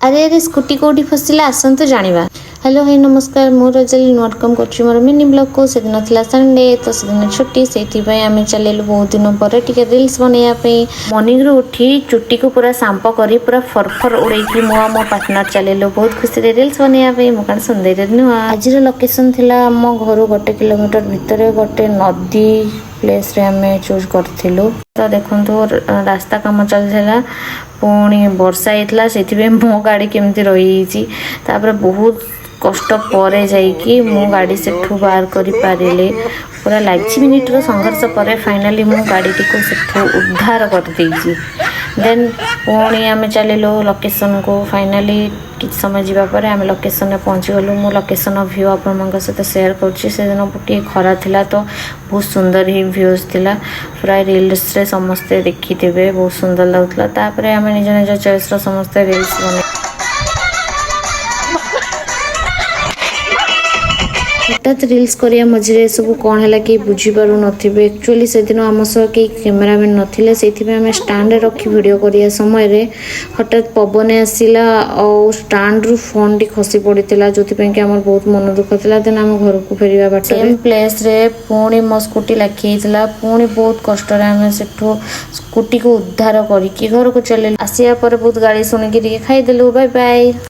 अरे अरे स्कूटी कौटी फसिला आसतु जाना। हेलो हाय नमस्कार मु रजली वेलकम कर मोर मिनी ब्लॉग को से दिन था संडे तो से दिन छुट्टी से आम चलू बहुत दिन पर टिके रील्स बनवाई मॉर्निंग रू उठी चुट्टी को पूरा सांप कर पूरा फरफर उड़े मु मो पार्टनर चलू बहुत खुशी रील्स बनवाई मुझे सुंदर नुआ आज लोकेशन थिला आम घर 1 किलोमीटर भितर गोटे नदी प्लेस रे आम चूज करूँ तो देखो रास्ता कम चलता पुणी वर्षा होता से मो गाड़ी केमती रही बहुत कष्ट पर जाइकी मो गाड़ी से बाहर कर पारे पूरा 5 मिनिट संघर्ष पर फाइनाली मो गाड़ी टी से उद्धार कर देन पुणी आम चलू लोकेशन को फाइनाली किछ समय जावापर आम लोकेशन में पहुँची गलु मो लोकेशन व्यू आप सहित सेयार करदिन गोटे खरा थिला तो बहुत सुंदर ही व्यूज थिला पूरा रील्स रे समस्ते देखिथे बहुत सुंदर लगुला आम निज निज चॉइस समस्ते रील्स बने हठात रील्स करिया मझे सब कौन है कि बुझीपार नथिबे एक्चुअली से दिन आम सह कई कैमेरामैन नथिले सेथिबे आम स्टैंड रखी वीडियो करिया समय रे हठात पवन आसिला और स्टैंड रु फोन टी खसी पड़ीला जो कि आम बहुत मन दुख था देन आम घर को फेरिया बाट सेम प्लेस रे पुणी मो स्कूटी लाखीला पुणी बहुत कष्ट आम से स्कूटी को उद्धार करके घर को चले आसिया पर बहुत गाड़ी शुणिकी खाईदेलु बाय बाय।